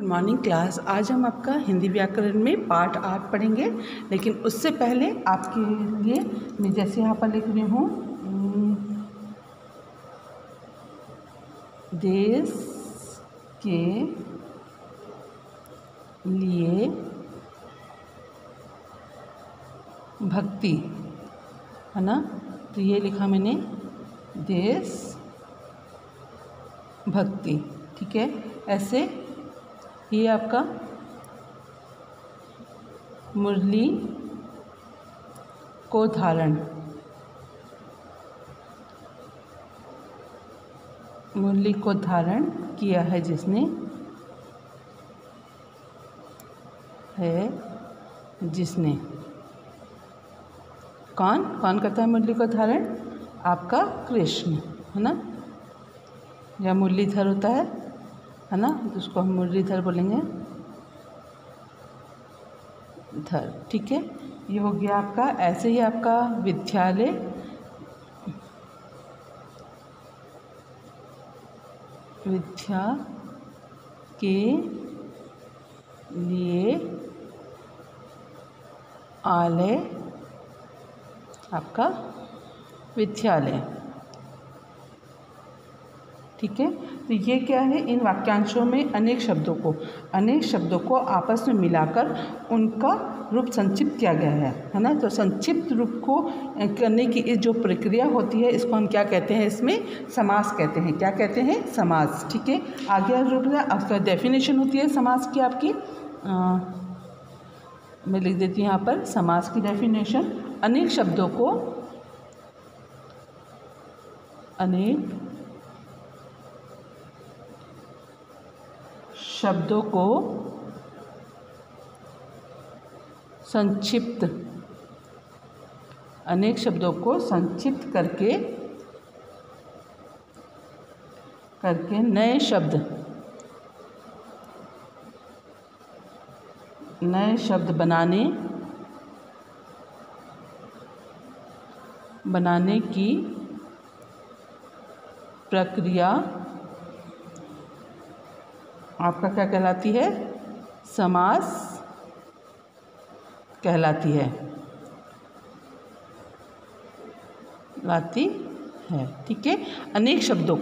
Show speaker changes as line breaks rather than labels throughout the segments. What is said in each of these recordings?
Morning class. आज हम आपका हिंदी व्याकरण में पाठ 8 पढ़ेंगे, लेकिन उससे पहले आपके लिए मैं जैसे यहाँ पर लिख रही हूँ, देश के लिए भक्ति, है ना। तो ये लिखा मैंने, देश भक्ति, ठीक है। ऐसे ये आपका मुरली को धारण, मुरली को धारण किया है जिसने, है जिसने। कौन कौन करता है मुरली को धारण? आपका कृष्ण, है ना। या मुरलीधर होता है ना, तो उसको हम मुरलीधर बोलेंगे, धर, ठीक है। ये हो गया आपका। ऐसे ही आपका विद्यालय, विद्या के लिए आलय, आपका विद्यालय, ठीक है। तो ये क्या है, इन वाक्यांशों में अनेक शब्दों को आपस में मिलाकर उनका रूप संक्षिप्त किया गया है ना। तो संक्षिप्त रूप को करने की जो प्रक्रिया होती है, इसको हम क्या कहते हैं? इसमें समास कहते हैं। क्या कहते हैं? समास, ठीक है। आगे रूप आपका डेफिनेशन होती है समास की आपकी, मैं लिख देती हूँ यहाँ पर समास की डेफिनेशन। अनेक शब्दों को संक्षिप्त, अनेक शब्दों को संक्षिप्त करके नए शब्द बनाने की प्रक्रिया आपका क्या कहलाती है? समास कहलाती है, ठीक है। अनेक शब्दों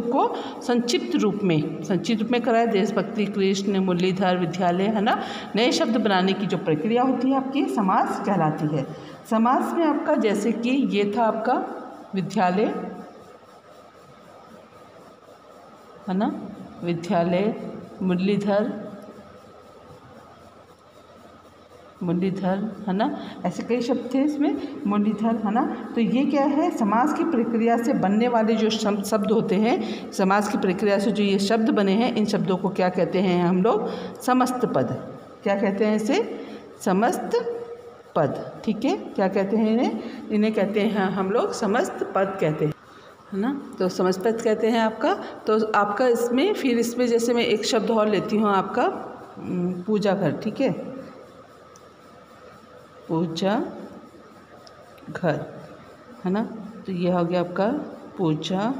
को संक्षिप्त रूप में कराए, देशभक्ति, कृष्ण, मुरलीधर, विद्यालय, है ना। नए शब्द बनाने की जो प्रक्रिया होती है आपकी, समास कहलाती है। समास में आपका जैसे कि ये था आपका विद्यालय, है ना, विद्यालय, मुरलीधर, है ना। ऐसे कई शब्द थे इसमें, मुरलीधर, है ना। तो ये क्या है, समास की प्रक्रिया से बनने वाले जो शब्द होते हैं, समास की प्रक्रिया से जो ये शब्द बने हैं, इन शब्दों को क्या कहते हैं हम लोग? समस्त पद। क्या कहते हैं इसे? समस्त पद, ठीक है। क्या कहते हैं इन्हें कहते हैं हम लोग समस्त पद कहते हैं, है ना। तो समस्त पद कहते हैं आपका। तो आपका इसमें जैसे मैं एक शब्द और लेती हूँ आपका, पूजा घर, ठीक है। पूजा घर, है ना। तो ये हो गया आपका पूजा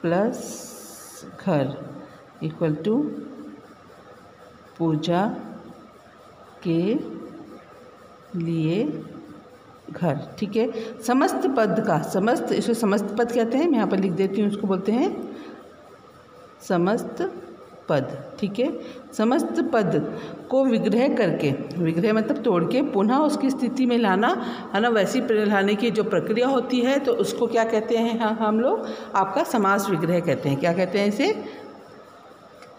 प्लस घर इक्वल टू पूजा के लिए घर, ठीक है। समस्त पद का इसे समस्त पद कहते हैं। मैं यहाँ पर लिख देती हूँ, उसको बोलते हैं समस्त पद, ठीक है। समस्त पद को विग्रह करके, विग्रह मतलब तोड़ के पुनः उसकी स्थिति में लाना, है ना। वैसी लाने की जो प्रक्रिया होती है, तो उसको क्या कहते हैं हम लोग? आपका समास विग्रह कहते हैं। क्या कहते हैं इसे?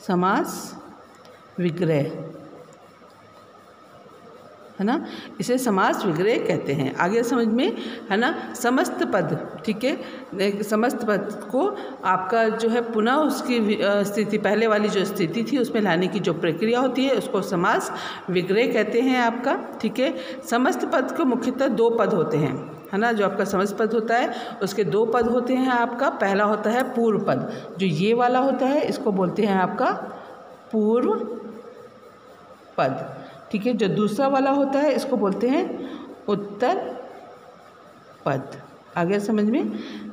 समास विग्रह, है ना। इसे समास विग्रह कहते हैं। आगे समझ में, है ना। समस्त पद, ठीक है। समस्त पद को आपका जो है पुनः उसकी स्थिति, पहले वाली जो स्थिति थी उसमें लाने की जो प्रक्रिया होती है, उसको समास विग्रह कहते हैं आपका, ठीक है। समस्त पद को मुख्यतः 2 पद होते हैं, है ना। जो आपका समस्त पद होता है उसके 2 पद होते हैं आपका। पहला होता है पूर्व पद, जो ये वाला होता है इसको बोलते हैं आपका पूर्व पद, ठीक है। जो दूसरा वाला होता है इसको बोलते हैं उत्तर पद। आ गया समझ में,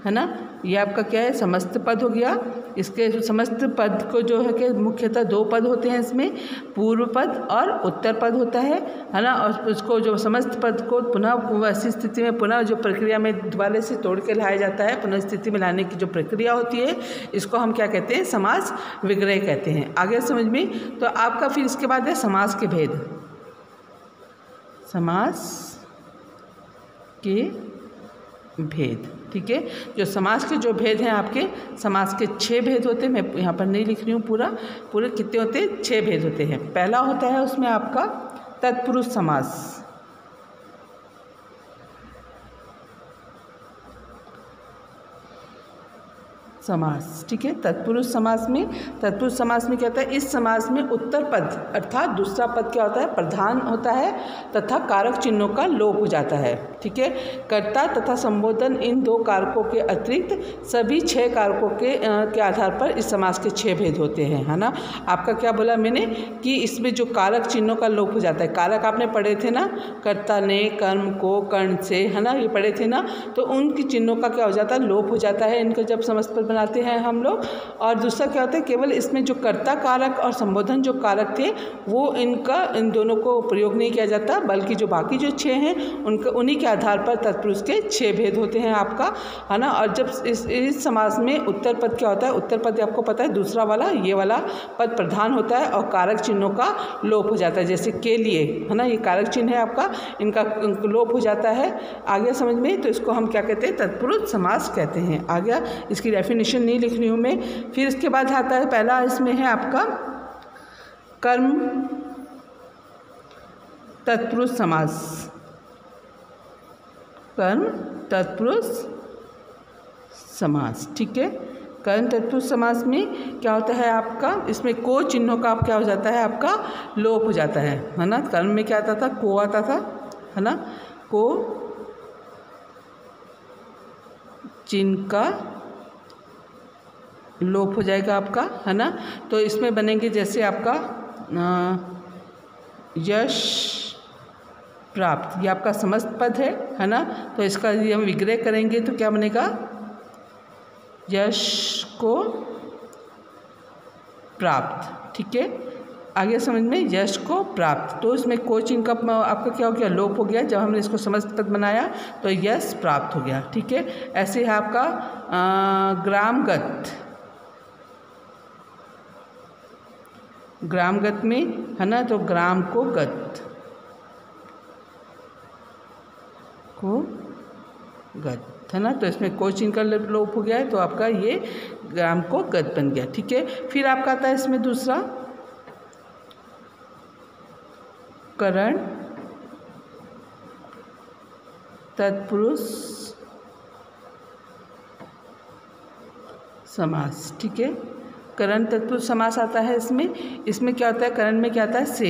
है ना। ये आपका क्या है? समस्त पद हो गया। इसके समस्त पद को जो है कि मुख्यतः 2 पद होते हैं इसमें, पूर्व पद और उत्तर पद होता है ना। और उसको जो समस्त पद को पुनः वैसी स्थिति में पुनः जो प्रक्रिया में दोबारा से तोड़ के लाया जाता है, पुनः स्थिति में लाने की जो प्रक्रिया होती है, इसको हम क्या कहते हैं? समास विग्रह कहते हैं। आगे समझ में। तो आपका फिर इसके बाद है समास के भेद। समास के भेद, ठीक है। जो समास के जो भेद हैं आपके, समास के 6 भेद होते हैं। मैं यहाँ पर नहीं लिख रही हूँ पूरे कितने होते हैं? 6 भेद होते हैं। पहला होता है उसमें आपका तत्पुरुष समास। समास, ठीक है। तत्पुरुष समास में क्या होता है? इस समास में उत्तर पद अर्थात दूसरा पद क्या होता है? प्रधान होता है तथा कारक चिन्हों का लोप हो जाता है, ठीक है। कर्ता तथा संबोधन इन 2 कारकों के अतिरिक्त सभी 6 कारकों के आधार पर इस समास के 6 भेद होते हैं, है ना। आपका क्या बोला मैंने कि इसमें जो कारक चिन्हों का लोप हो जाता है। कारक आपने पढ़े थे ना, कर्ता ने कर्म को कर्ण से, है ना, ये पढ़े थे ना। तो उनकी चिन्हों का क्या हो जाता है? लोप हो जाता है इनका जब समस्त पद बनाते हैं हम लोग। और दूसरा क्या होता है? केवल इसमें जो कर्ता कारक और संबोधन जो कारक थे वो इन दोनों को प्रयोग नहीं किया जाता, बल्कि जो बाकी जो 6 हैं उन्हीं के आधार पर तत्पुरुष के 6 भेद होते हैं आपका, है ना। और जब इस समास में उत्तर पद क्या होता है? उत्तर पद आपको पता है दूसरा वाला, ये वाला पद प्रधान होता है और कारक चिन्हों का लोप हो जाता है। जैसे के लिए, है ना, ये कारक चिन्ह है आपका, इनका लोप हो जाता है। आगे समझ में। तो इसको हम क्या कहते हैं? तत्पुरुष समास कहते हैं। आ गया। इसकी डेफिनेशन नहीं लिख रही हूँ मैं। फिर इसके बाद आता है पहला, इसमें है आपका कर्म तत्पुरुष समास। कर्म तत्पुरुष समास, ठीक है। कर्म तत्पुरुष समास में क्या होता है आपका? इसमें को चिन्हों का क्या हो जाता है? आपका लोप हो जाता है ना। कर्म में क्या आता था? को आता था, है ना। को चिन्ह का लोप हो जाएगा आपका, है ना। तो इसमें बनेंगे जैसे आपका यश प्राप्त, ये आपका समस्त पद है ना। तो इसका यदि हम विग्रह करेंगे तो क्या बनेगा? यश को प्राप्त, ठीक है। आगे समझ में। यश को प्राप्त, तो इसमें को चिन्ह का आपका क्या हो गया? लोप हो गया। जब हमने इसको समस्त पद बनाया तो यश प्राप्त हो गया, ठीक है। ऐसे है आपका ग्रामगत। ग्रामगत में, है ना, तो ग्राम को गत है ना। तो इसमें को चिन्ह का लोप हो गया है तो आपका ये ग्राम को गत बन गया, ठीक है। फिर आपका आता है इसमें दूसरा करण तत्पुरुष समास, ठीक है। करण तत्पुरुष समास आता है इसमें क्या होता है? करण में क्या आता है? से,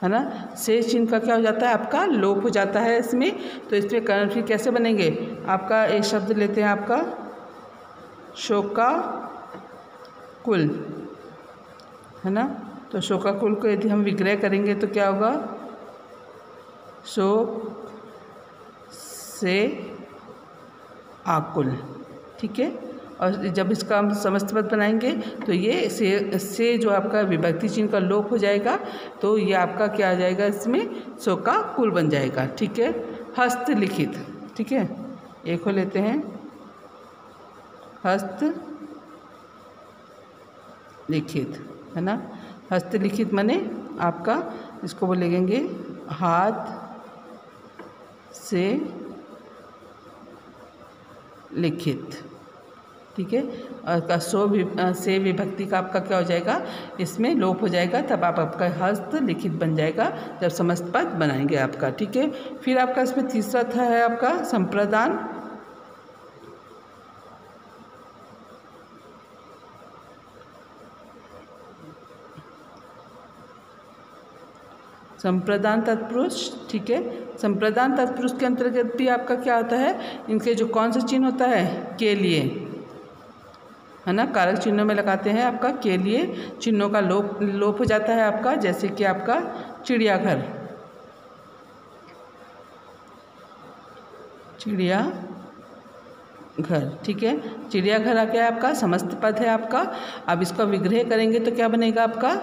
है ना। से चिन्ह का क्या हो जाता है? आपका लोप हो जाता है इसमें। तो इसमें करण फिर कैसे बनेंगे? आपका एक शब्द लेते हैं आपका शोका कुल, है ना। तो शोका कुल को यदि हम विग्रह करेंगे तो क्या होगा? शोक से आकुल, ठीक है। और जब इसका हम समस्त पद बनाएंगे तो ये से जो आपका विभक्ति चिन्ह का लोप हो जाएगा तो ये आपका क्या आ जाएगा? इसमें शोका कुल बन जाएगा, ठीक है। हस्तलिखित, ठीक है। एक को लेते हैं हस्त लिखित, है ना। हस्तलिखित माने आपका इसको बोलेंगे हाथ से लिखित, ठीक है। और से विभक्ति का आपका क्या हो जाएगा? इसमें लोप हो जाएगा। तब आपका हस्त लिखित बन जाएगा जब समस्त पद बनाएंगे आपका, ठीक है। फिर आपका इसमें तीसरा था है आपका संप्रदान। संप्रदान तत्पुरुष, ठीक है। संप्रदान तत्पुरुष के अंतर्गत भी आपका क्या होता है? इनके जो कौन सा चिन्ह होता है? के लिए, है ना। कारक चिन्हों में लगाते हैं आपका के लिए चिन्हों का लोप हो जाता है आपका। जैसे कि आपका चिड़ियाघर, चिड़िया घर, ठीक है। चिड़ियाघर आ गया आपका, समस्त पद है आपका। अब इसका विग्रह करेंगे तो क्या बनेगा आपका,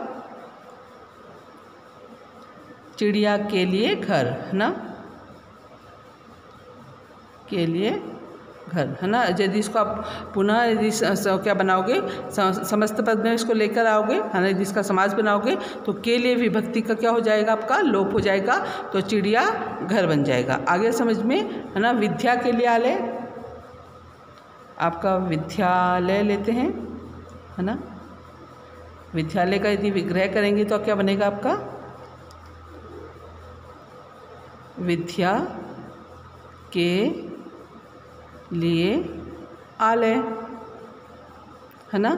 चिड़िया के लिए घर, है ना, के लिए घर, है ना। यदि इसको आप पुनः यदि क्या बनाओगे, समस्त पद में इसको लेकर आओगे, है ना, यदि इसका समास बनाओगे तो के लिए विभक्ति का क्या हो जाएगा आपका, लोप हो जाएगा, तो चिड़िया घर बन जाएगा। आगे समझ में, है ना। विद्या के लिए आलय, आपका विद्यालय लेते हैं, है ना। विद्यालय का यदि विग्रह करेंगे तो क्या बनेगा आपका, विद्या के लिए आलय, है ना।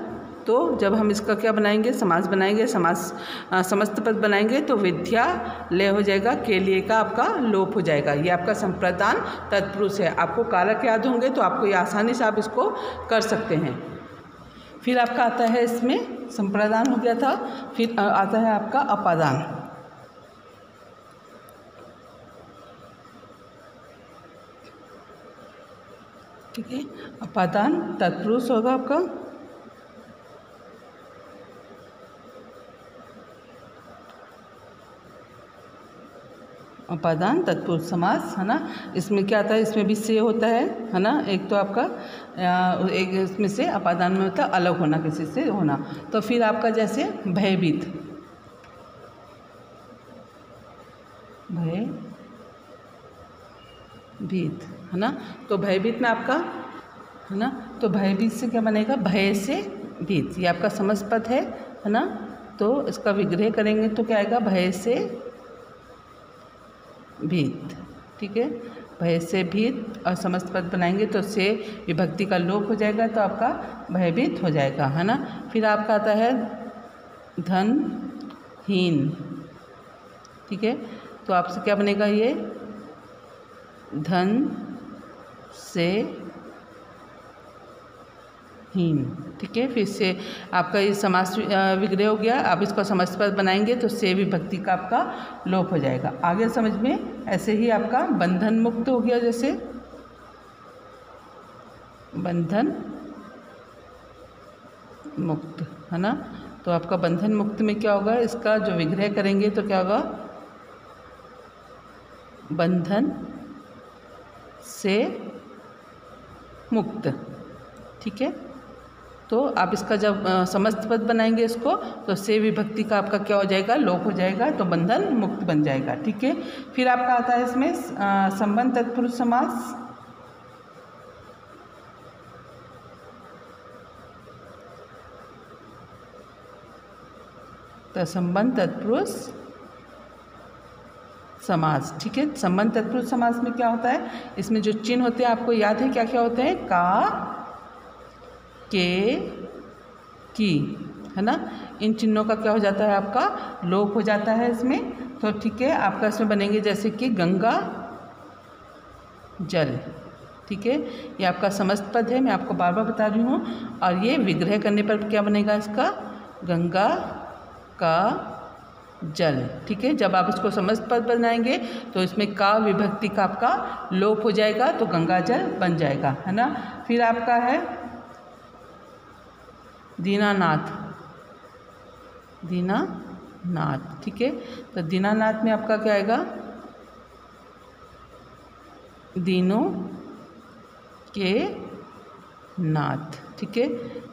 तो जब हम इसका क्या बनाएंगे, समास बनाएंगे, समस्त पद बनाएंगे तो विद्या लय हो जाएगा, के लिए का आपका लोप हो जाएगा। ये आपका संप्रदान तत्पुरुष है। आपको कारक याद होंगे तो आपको ये आसानी से आप इसको कर सकते हैं। फिर आपका आता है, इसमें संप्रदान हो गया था, फिर आता है आपका अपादान। ठीक है, अपादान तत्पुरुष होगा आपका, अपादान तत्पुरुष समास, है ना। इसमें क्या आता है, इसमें भी से होता है ना। एक तो आपका एक इसमें से अपादान में होता है अलग होना, किसी से होना। तो फिर आपका जैसे भयभीत, भयभीत, है ना। तो भयभीत में आपका, है ना, तो भयभीत से क्या बनेगा, भय से भीत, ये आपका समस्त पद है ना। तो इसका विग्रह करेंगे तो क्या आएगा, भय से भीत, ठीक है। भय से भीत और समस्त पद बनाएंगे तो से विभक्ति का लोप हो जाएगा, तो आपका भयभीत हो जाएगा, है ना। फिर आपका आता है धनहीन, ठीक है। तो आपसे क्या बनेगा, ये धन से हीन, ठीक है। फिर से आपका ये समास विग्रह हो गया। अब इसको समस्त पद बनाएंगे तो से विभक्ति का आपका लोप हो जाएगा। आगे समझ में, ऐसे ही आपका बंधन मुक्त हो गया, जैसे बंधन मुक्त, है ना। तो आपका बंधन मुक्त में क्या होगा, इसका जो विग्रह करेंगे तो क्या होगा, बंधन से मुक्त, ठीक है। तो आप इसका जब समस्त पद बनाएंगे इसको तो से विभक्ति का आपका क्या हो जाएगा, लोप हो जाएगा, तो बंधन मुक्त बन जाएगा, ठीक है। फिर आपका आता है इसमें संबंध तत्पुरुष समास। तो संबंध तत्पुरुष समास, ठीक है। संबंध तत्पुरुष समास में क्या होता है, इसमें जो चिन्ह होते हैं आपको याद है क्या क्या होते हैं, का, के, की, है ना। इन चिन्हों का क्या हो जाता है, आपका लोप हो जाता है इसमें। तो ठीक है, आपका इसमें बनेंगे जैसे कि गंगा जल, ठीक है। ये आपका समस्त पद है, मैं आपको बार बार बता रही हूँ। और ये विग्रह करने पर क्या बनेगा, इसका गंगा का जल, ठीक है। जब आप इसको समस्त पद बनाएंगे तो इसमें का विभक्ति का आपका लोप हो जाएगा, तो गंगा जल बन जाएगा, है ना। फिर आपका है दीनानाथ, दीनानाथ, ठीक है। तो दीनानाथ में आपका क्या आएगा, दीनों के नाथ, ठीक है।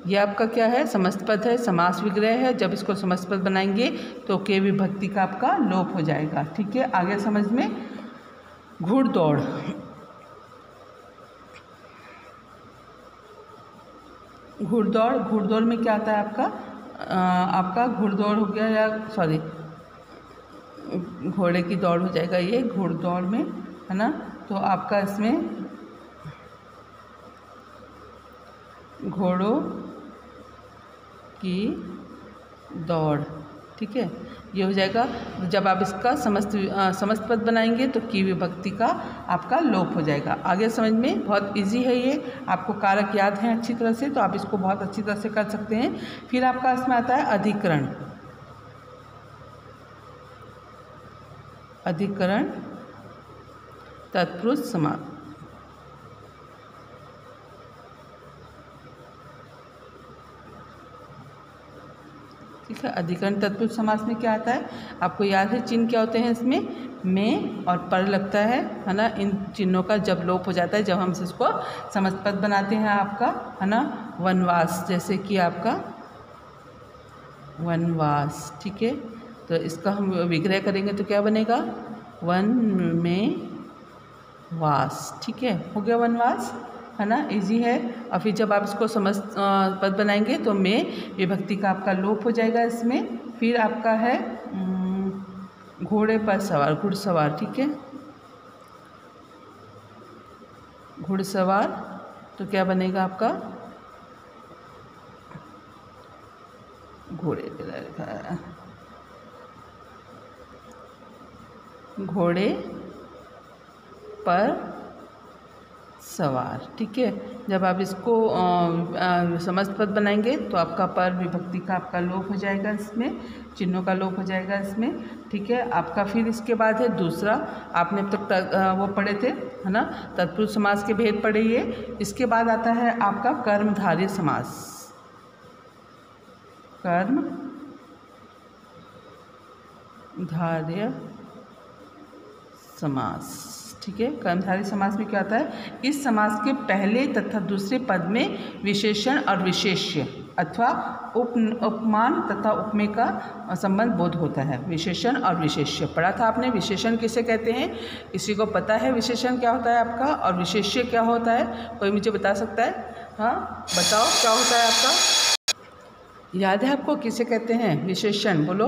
ये आपका क्या है, समस्त पद है, समास विग्रह है। जब इसको समस्त पद बनाएंगे तो के विभक्ति का आपका लोप हो जाएगा, ठीक है। आगे समझ में, घुड़दौड़, घुड़दौड़, घुड़दौड़ में क्या आता है आपका, आपका घुड़दौड़ हो गया, या सॉरी घोड़े की दौड़ हो जाएगा ये घुड़दौड़ में, है ना। तो आपका इसमें घोड़ों की दौड़, ठीक है, ये हो जाएगा। जब आप इसका समस्त पद बनाएंगे तो की विभक्ति का आपका लोप हो जाएगा। आगे समझ में, बहुत इजी है ये, आपको कारक याद हैं अच्छी तरह से, तो आप इसको बहुत अच्छी तरह से कर सकते हैं। फिर आपका इसमें आता है अधिकरण, अधिकरण तत्पुरुष समास, ठीक है। अधिकरण तत्पुरुष समास में क्या आता है, आपको याद है चिन्ह क्या होते हैं इसमें, में और पर लगता है ना। इन चिन्हों का जब लोप हो जाता है, जब हम इसको समस्त पद बनाते हैं आपका, है ना। वनवास, जैसे कि आपका वनवास, ठीक है। तो इसका हम विग्रह करेंगे तो क्या बनेगा, वन में वास, ठीक है। हो गया वनवास, है ना, इजी है। और फिर जब आप इसको समस्त पद बनाएंगे तो में विभक्ति का आपका लोप हो जाएगा इसमें। फिर आपका है घोड़े पर सवार, घुड़सवार, ठीक है। घुड़सवार तो क्या बनेगा आपका, घोड़े घोड़े पर सवार, ठीक है। जब आप इसको समस्त पद बनाएंगे तो आपका पर विभक्ति का आपका लोप हो जाएगा, इसमें चिन्हों का लोप हो जाएगा इसमें, ठीक है। आपका फिर इसके बाद है दूसरा, आपने अब तक वो पढ़े थे, है ना, तत्पुरुष समास के भेद पढ़े ये। इसके बाद आता है आपका कर्मधारय समास, कर्मधारय समास, ठीक है। कर्मधारय समास में क्या होता है, इस समास के पहले तथा दूसरे पद में विशेषण और विशेष्य अथवा उपमान तथा उपमेय का संबंध बोध होता है। विशेषण और विशेष्य पढ़ा था आपने, विशेषण किसे कहते हैं, किसी को पता है विशेषण क्या होता है आपका, और विशेष्य क्या होता है, कोई मुझे बता सकता है, हाँ बताओ क्या होता है आपका, याद है आपको किसे कहते हैं विशेषण, बोलो।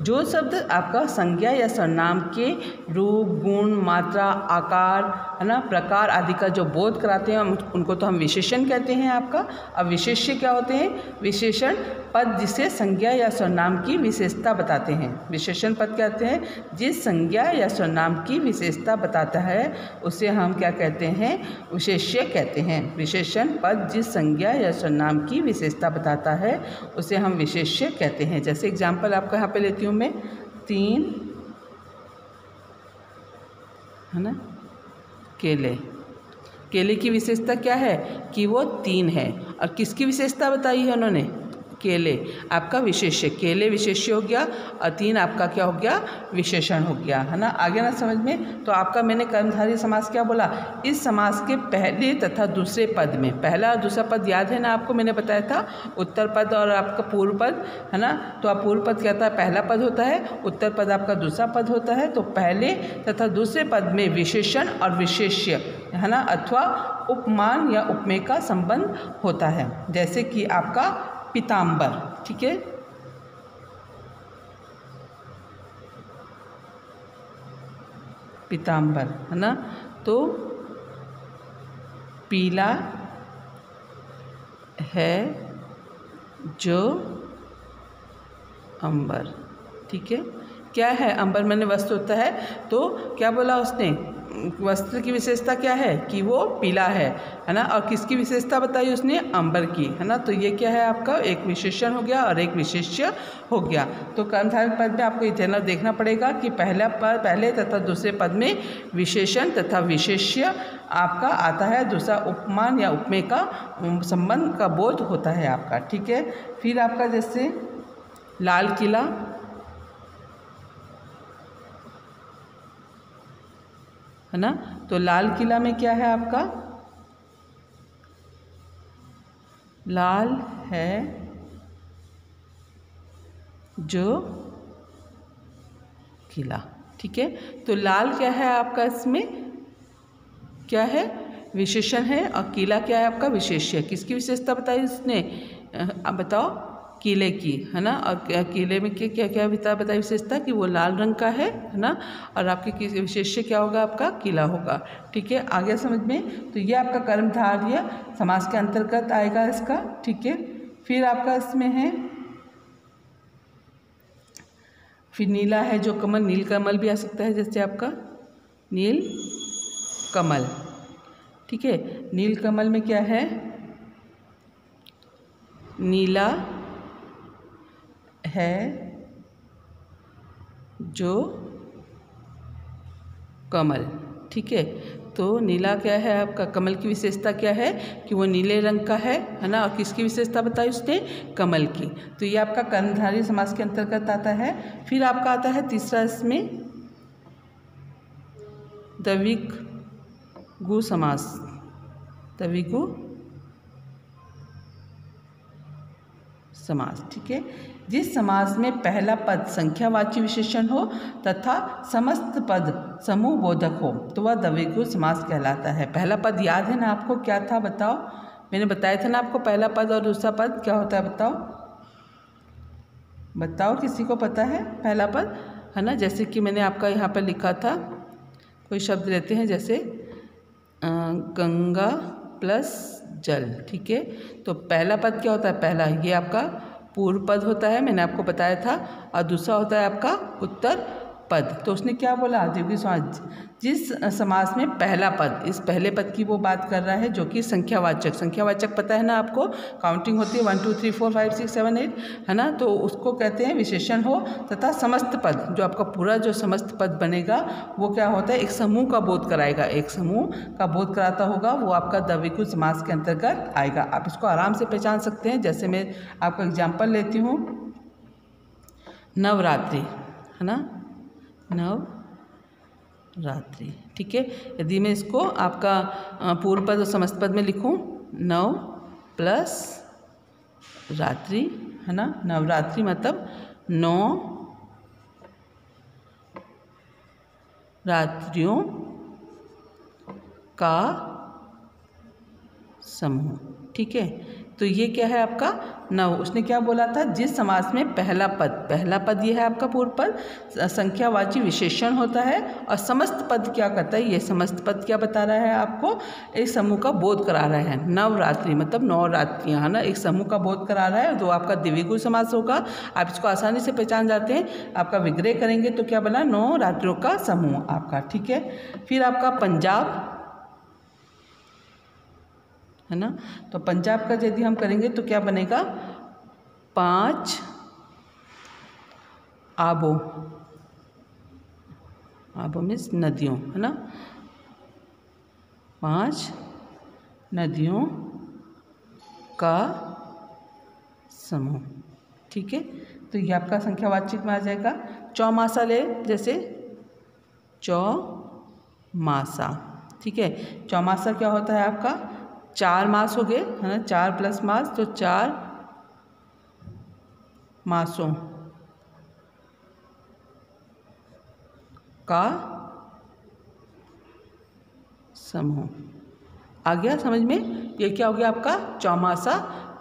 जो शब्द आपका संज्ञा या सर्वनाम के रूप, गुण, मात्रा, आकार, है ना, प्रकार आदि का जो बोध कराते हैं उनको तो हम विशेषण कहते हैं आपका। अब विशेष्य क्या होते हैं, विशेषण पद जिसे संज्ञा या सर्वनाम की विशेषता बताते हैं। विशेषण पद कहते हैं जिस संज्ञा या सर्वनाम की विशेषता बताता है उसे हम क्या कहते हैं, विशेष्य कहते हैं। विशेषण पद जिस संज्ञा या सर्वनाम की विशेषता बताता है उसे हम विशेष्य कहते हैं। जैसे एग्जाम्पल आपका यहाँ पे लेती हूँ मैं, 3 है ना केले, केले की विशेषता क्या है कि वो 3 है, और किसकी विशेषता बताई है उन्होंने, केले, आपका विशेष्य, केले विशेष्य हो गया और 3 आपका क्या हो गया, विशेषण हो गया, है ना। आगे ना समझ में, तो आपका मैंने कर्मधारय समास क्या बोला, इस समास के पहले तथा दूसरे पद में, पहला और दूसरा पद याद है ना आपको, मैंने बताया था उत्तर पद और आपका पूर्व पद, है ना। तो आप पूर्व पद क्या होता है, पहला पद होता है, उत्तर पद आपका दूसरा पद होता है। तो पहले तथा दूसरे पद में विशेषण और विशेष्य, है ना, अथवा उपमान या उपमेय का संबंध होता है। जैसे कि आपका पीताम्बर, ठीक है, पीताम्बर, है ना, तो पीला है जो अंबर, ठीक है। क्या है अंबर, मैंने वस्त्र होता है, तो क्या बोला उसने, वस्त्र की विशेषता क्या है कि वो पीला है ना, और किसकी विशेषता बताई उसने, अंबर की, है ना। तो ये क्या है आपका, एक विशेषण हो गया और एक विशेष्य हो गया। तो कर्मधारय पद में आपको इतना देखना पड़ेगा कि पहले तथा दूसरे पद में विशेषण तथा विशेष्य आपका आता है, दूसरा उपमान या उपमेय का संबंध का बोध होता है आपका, ठीक है। फिर आपका जैसे लाल किला, है ना, तो लाल किला में क्या है आपका, लाल है जो किला, ठीक है। तो लाल क्या है आपका, इसमें क्या है, विशेषण है, और किला क्या है आपका, विशेष्य। किसकी विशेषता बताई उसने, आप बताओ, किले की, है ना। और किले में क्या क्या बताई विशेषता कि वो लाल रंग का है ना, और आपके विशेष्य क्या होगा, आपका किला होगा, ठीक है। आगे समझ में, तो ये आपका कर्मधारय समास के अंतर्गत आएगा इसका, ठीक है। फिर आपका इसमें है, फिर नीला है जो कमल, नील कमल भी आ सकता है, जैसे आपका नील कमल, ठीक है। नील कमल में क्या है, नीला है जो कमल, ठीक है। तो नीला क्या है आपका, कमल की विशेषता क्या है कि वो नीले रंग का है ना। और किसकी विशेषता बताई उसने, कमल की। तो ये आपका कर्मधारय समास के अंतर्गत आता है। फिर आपका आता है तीसरा इसमें द्विगु समास। द्विगु समास, ठीक है। जिस समास में पहला पद संख्यावाची विशेषण हो तथा समस्त पद समूह बोधक हो तो वह द्विगु समास कहलाता है। पहला पद याद है ना आपको, क्या था बताओ, मैंने बताया था ना आपको पहला पद और दूसरा पद क्या होता है, बताओ बताओ, किसी को पता है पहला पद, है ना। जैसे कि मैंने आपका यहाँ पर लिखा था, कोई शब्द लेते हैं जैसे गंगा प्लस जल, ठीक है। तो पहला पद क्या होता है, पहला ये आपका पूर्व पद होता है, मैंने आपको बताया था। और दूसरा होता है आपका उत्तर पद। तो उसने क्या बोला, द्विगु समास, जिस समास में पहला पद, इस पहले पद की वो बात कर रहा है जो कि संख्यावाचक, संख्यावाचक पता है ना आपको, काउंटिंग होती है 1 2 3 4 5 6 7 8, है ना। तो उसको कहते हैं विशेषण हो तथा समस्त पद, जो आपका पूरा जो समस्त पद बनेगा वो क्या होता है, एक समूह का बोध कराएगा, एक समूह का बोध कराता होगा, वो आपका द्विगु समास के अंतर्गत आएगा। आप इसको आराम से पहचान सकते हैं। जैसे मैं आपका एग्जाम्पल लेती हूँ, नवरात्रि, है ना, नवरात्रि, ठीक है। यदि मैं इसको आपका पूर्व पद और समस्त पद में लिखूं, नव प्लस रात्रि, है ना। नवरात्रि मतलब 9 रात्रियों का समूह, ठीक है। तो ये क्या है आपका नव। उसने क्या बोला था, जिस समास में पहला पद, पहला पद ये है आपका पूर्व पद, संख्यावाची विशेषण होता है, और समस्त पद क्या करता है, ये समस्त पद क्या बता रहा है आपको, एक समूह का बोध करा रहा है। नवरात्रि मतलब 9 रात्रियाँ, है ना, एक समूह का बोध करा रहा है, तो आपका द्विगु समास होगा। आप इसको आसानी से पहचान जाते हैं। आपका विग्रह करेंगे तो क्या बना, 9 रात्रियों का समूह आपका, ठीक है। फिर आपका पंजाब, है ना। तो पंजाब का यदि हम करेंगे तो क्या बनेगा, 5 आबों, आबों मीन्स नदियों, है ना, 5 नदियों का समूह, ठीक है। तो ये आपका संख्यावाचक में आ जाएगा। चौमासा ले, जैसे चौमासा, ठीक है। चौमासा क्या होता है आपका, 4 मास हो गए, है ना, 4 प्लस मास, तो 4 मासों का समूह। आ गया समझ में, ये क्या हो गया आपका, चौमासा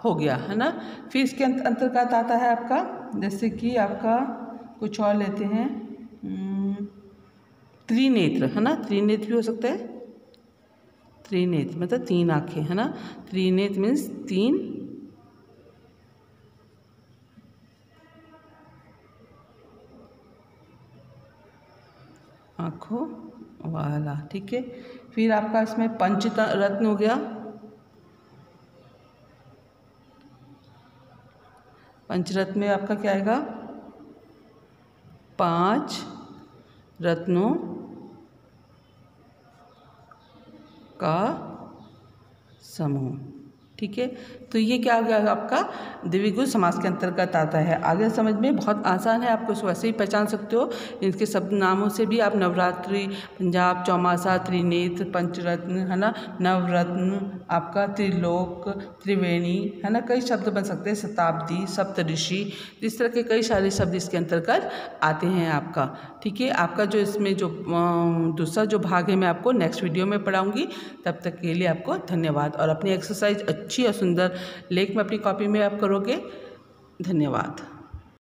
हो गया, है ना। फिर इसके अंतर्गत आता है आपका, जैसे कि आपका कुछ और लेते हैं, त्रिनेत्र, है ना, त्रिनेत्र भी हो सकता है। त्रिनेत्र मतलब 3 आँखें, है ना। त्रिनेत्र मीन्स 3 आँखों वाला, ठीक है। फिर आपका इसमें पंचरत्न हो गया। पंचरत्न में आपका क्या आएगा, 5 रत्नों का समूह, ठीक है। तो ये क्या हो गया आपका, द्विगु समास के अंतर्गत आता है। आगे समझ में बहुत आसान है, आपको वैसे ही पहचान सकते हो। इनके शब्द नामों से भी आप नवरात्रि, पंजाब, चौमासा, त्रिनेत्र, पंचरत्न, है ना, नवरत्न, आपका त्रिलोक, त्रिवेणी, है ना, कई शब्द बन सकते हैं, शताब्दी, सप्तऋषि, इस तरह के कई सारे शब्द इसके अंतर्गत आते हैं आपका, ठीक है। आपका जो इसमें जो दूसरा जो भाग है मैं आपको नेक्स्ट वीडियो में पढ़ाऊँगी। तब तक के लिए आपको धन्यवाद। और अपनी एक्सरसाइज अच्छी और सुंदर लेख में अपनी कॉपी में आप करोगे। धन्यवाद।